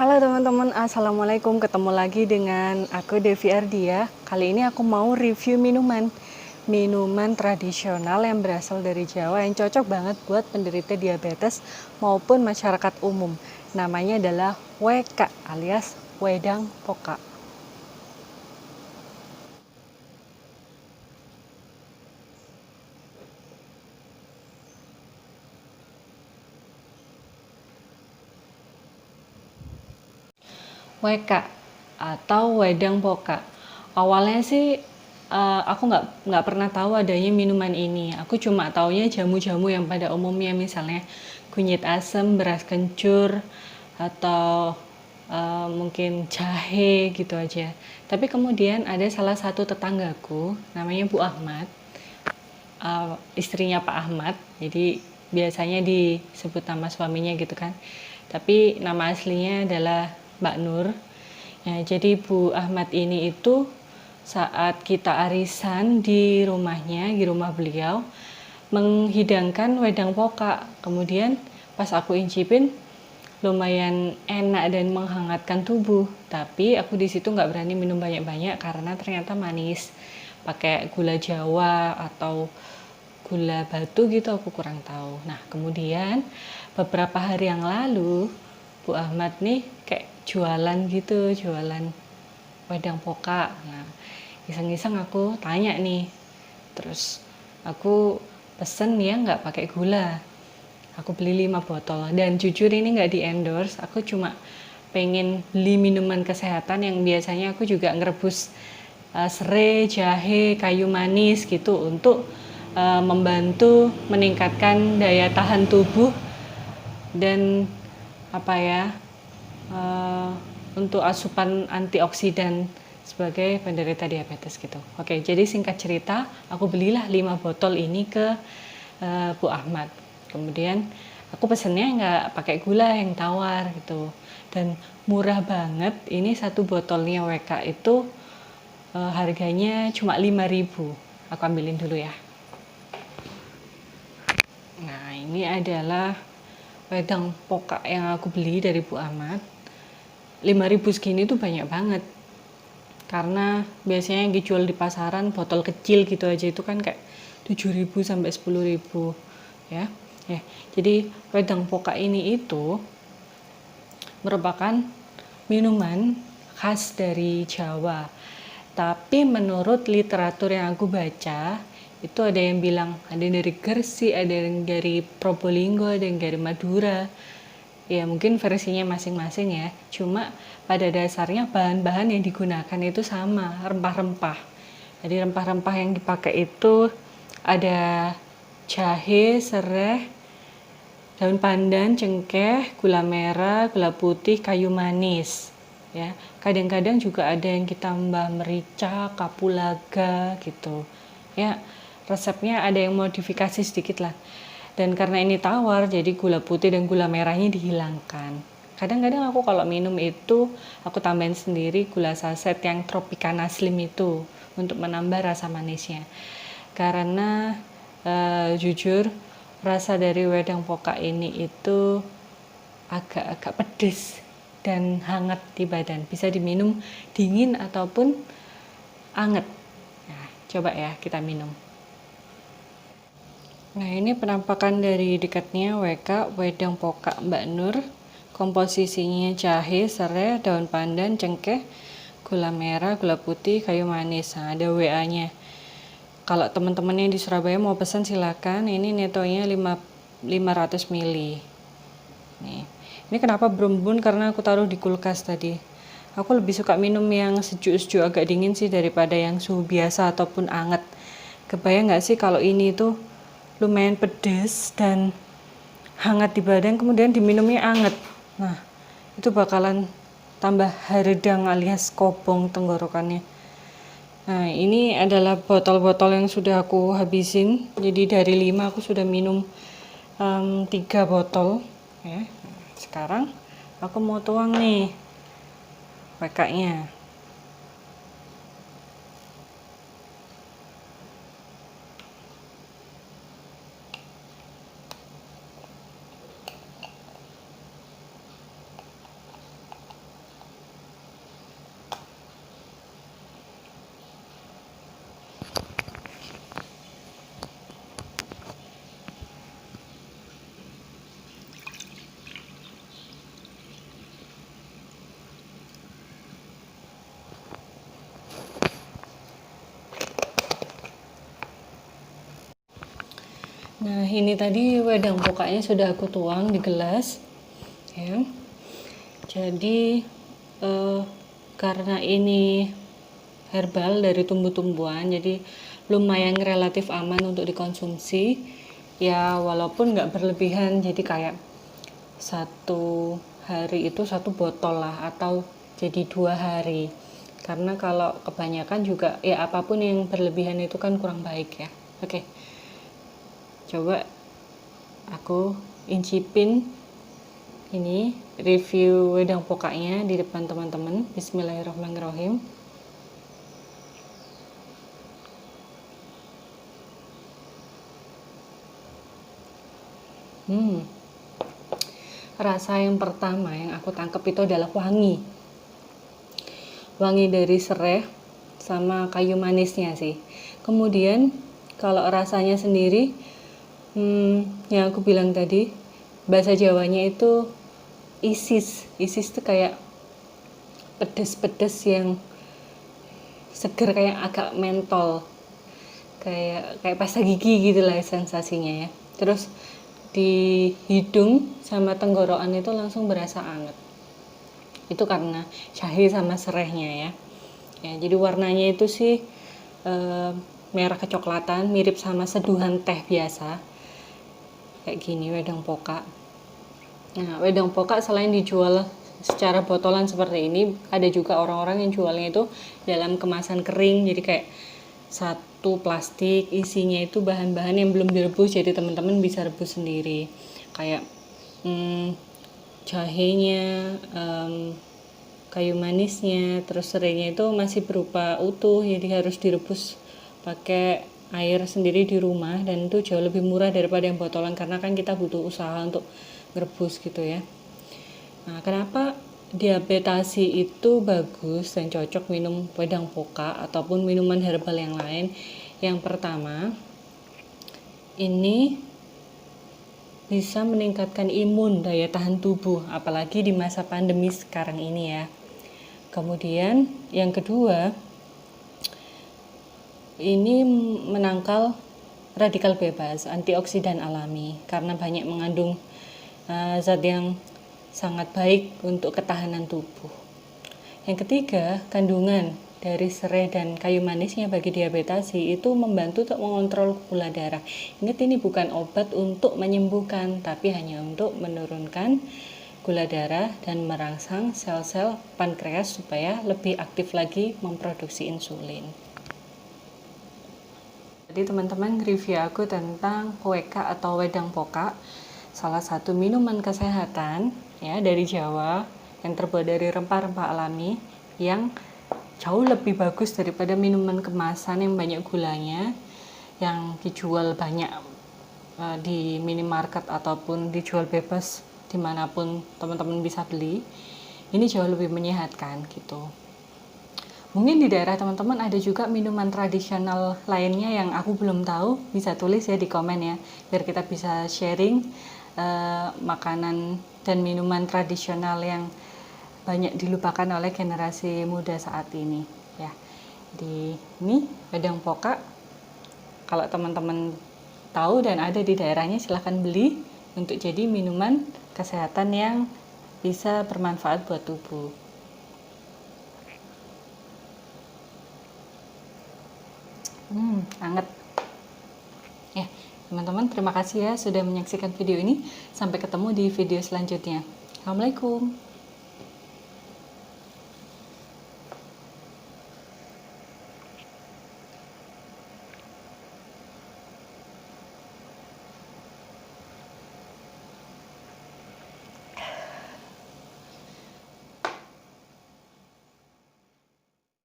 Halo teman-teman, Assalamualaikum. Ketemu lagi dengan aku Devi Ardia. Kali ini aku mau review minuman tradisional yang berasal dari Jawa yang cocok banget buat penderita diabetes maupun masyarakat umum. Namanya adalah WK alias Wedang Poka. WK atau Wedang Poka. Awalnya sih aku nggak pernah tahu adanya minuman ini. Aku cuma taunya jamu-jamu yang pada umumnya, misalnya kunyit asam, beras kencur, atau mungkin jahe gitu aja. Tapi kemudian ada salah satu tetanggaku, namanya Bu Ahmad, istrinya Pak Ahmad. Jadi biasanya disebut nama suaminya gitu kan. Tapi nama aslinya adalah Mbak Nur. Ya, jadi Bu Ahmad ini itu saat kita arisan di rumahnya, di rumah beliau, menghidangkan wedang poka. Kemudian pas aku incipin, lumayan enak dan menghangatkan tubuh. Tapi aku di situ nggak berani minum banyak-banyak karena ternyata manis. Pakai gula Jawa atau gula batu gitu, aku kurang tahu. Nah, kemudian beberapa hari yang lalu Bu Ahmad nih kayak jualan gitu, jualan wedang poka. Nah, iseng-iseng aku tanya nih, terus aku pesen ya nggak pakai gula. Aku beli 5 botol, dan jujur ini nggak di endorse, aku cuma pengen beli minuman kesehatan yang biasanya aku juga ngerebus serai, jahe, kayu manis gitu untuk membantu meningkatkan daya tahan tubuh dan apa ya, untuk asupan antioksidan sebagai penderita diabetes gitu. Oke, jadi singkat cerita, aku belilah 5 botol ini ke Bu Ahmad. Kemudian aku pesennya nggak pakai gula, yang tawar gitu. Dan murah banget, ini satu botolnya WK itu harganya cuma 5.000. Aku ambilin dulu ya. Nah, ini adalah wedang poka yang aku beli dari Bu Ahmad. 5.000 segini tuh banyak banget. Karena biasanya yang dijual di pasaran botol kecil gitu aja itu kan kayak 7.000 sampai 10.000 ya. Ya. Jadi wedang poka ini itu merupakan minuman khas dari Jawa. Tapi menurut literatur yang aku baca, itu ada yang bilang ada yang dari Gresik, ada yang dari Probolinggo, ada yang dari Madura. Ya mungkin versinya masing-masing ya. Cuma pada dasarnya bahan-bahan yang digunakan itu sama, rempah-rempah. Jadi rempah-rempah yang dipakai itu ada jahe, serai, daun pandan, cengkeh, gula merah, gula putih, kayu manis. Ya, kadang-kadang juga ada yang kita tambah merica, kapulaga gitu. Ya, resepnya ada yang modifikasi sedikit lah. Dan karena ini tawar, jadi gula putih dan gula merahnya dihilangkan. Kadang-kadang aku kalau minum itu, aku tambahin sendiri gula saset yang Tropicana Slim itu untuk menambah rasa manisnya. Karena jujur, rasa dari wedang poka ini itu agak-agak pedes dan hangat di badan. Bisa diminum dingin ataupun anget. Nah, coba ya kita minum. Nah, ini penampakan dari dekatnya WK wedang poka Mbak Nur. Komposisinya jahe, serai, daun pandan, cengkeh, gula merah, gula putih, kayu manis. Nah, ada WA-nya. Kalau teman-teman yang di Surabaya mau pesan silakan. Ini netonya 500 ml. Nih. Ini kenapa berembun, karena aku taruh di kulkas tadi. Aku lebih suka minum yang sejuk-sejuk agak dingin sih daripada yang suhu biasa ataupun anget. Kebayang nggak sih kalau ini tuh lumayan pedes dan hangat di badan, kemudian diminumnya anget. Nah, itu bakalan tambah haredang alias kobong tenggorokannya. Nah, ini adalah botol-botol yang sudah aku habisin. Jadi dari 5 aku sudah minum 3 botol ya. Sekarang aku mau tuang nih WK-nya. Nah, ini tadi wedang pokaknya sudah aku tuang di gelas, ya. Jadi karena ini herbal dari tumbuh-tumbuhan, jadi lumayan relatif aman untuk dikonsumsi. Ya, walaupun nggak berlebihan, jadi kayak satu hari itu satu botol lah, atau jadi 2 hari. Karena kalau kebanyakan juga, ya apapun yang berlebihan itu kan kurang baik ya. Oke. Coba aku incipin ini review wedang pokaknya di depan teman-teman. Bismillahirrahmanirrahim. Rasa yang pertama yang aku tangkap itu adalah wangi. Wangi dari serai sama kayu manisnya sih. Kemudian kalau rasanya sendiri, yang aku bilang tadi, bahasa Jawanya itu isis. Isis itu kayak pedes-pedes yang seger, kayak agak mentol, kayak pasta gigi gitu lah sensasinya ya. Terus di hidung sama tenggorokan itu langsung berasa anget. Itu karena jahe sama serehnya ya. Jadi warnanya itu sih merah kecoklatan, mirip sama seduhan teh biasa. Kayak gini wedang pokak. Nah, wedang pokak selain dijual secara botolan seperti ini, ada juga orang-orang yang jualnya itu dalam kemasan kering. Jadi kayak satu plastik isinya itu bahan-bahan yang belum direbus, jadi teman-teman bisa rebus sendiri. Kayak jahenya, kayu manisnya, terus serainya itu masih berupa utuh, jadi harus direbus pakai air sendiri di rumah, dan itu jauh lebih murah daripada yang botolan karena kan kita butuh usaha untuk merebus gitu ya. Nah, kenapa diabetasi itu bagus dan cocok minum wedang pokak ataupun minuman herbal yang lain? Yang pertama, ini bisa meningkatkan imun, daya tahan tubuh, apalagi di masa pandemi sekarang ini ya. Kemudian yang kedua, ini menangkal radikal bebas, antioksidan alami, karena banyak mengandung zat yang sangat baik untuk ketahanan tubuh. Yang ketiga, kandungan dari serai dan kayu manisnya bagi diabetasi itu membantu untuk mengontrol gula darah. Ingat, ini bukan obat untuk menyembuhkan, tapi hanya untuk menurunkan gula darah dan merangsang sel-sel pankreas supaya lebih aktif lagi memproduksi insulin. Jadi teman-teman, review aku tentang WK atau wedang pokak, salah satu minuman kesehatan ya dari Jawa yang terbuat dari rempah-rempah alami yang jauh lebih bagus daripada minuman kemasan yang banyak gulanya, yang dijual banyak di minimarket ataupun dijual bebas dimanapun teman-teman bisa beli. Ini jauh lebih menyehatkan gitu. Mungkin di daerah teman-teman ada juga minuman tradisional lainnya yang aku belum tahu, bisa tulis ya di komen ya, biar kita bisa sharing makanan dan minuman tradisional yang banyak dilupakan oleh generasi muda saat ini ya. Di ini wedang pokak, kalau teman-teman tahu dan ada di daerahnya, silahkan beli untuk jadi minuman kesehatan yang bisa bermanfaat buat tubuh. Anget ya teman-teman. Terima kasih ya sudah menyaksikan video ini. Sampai ketemu di video selanjutnya. Assalamualaikum.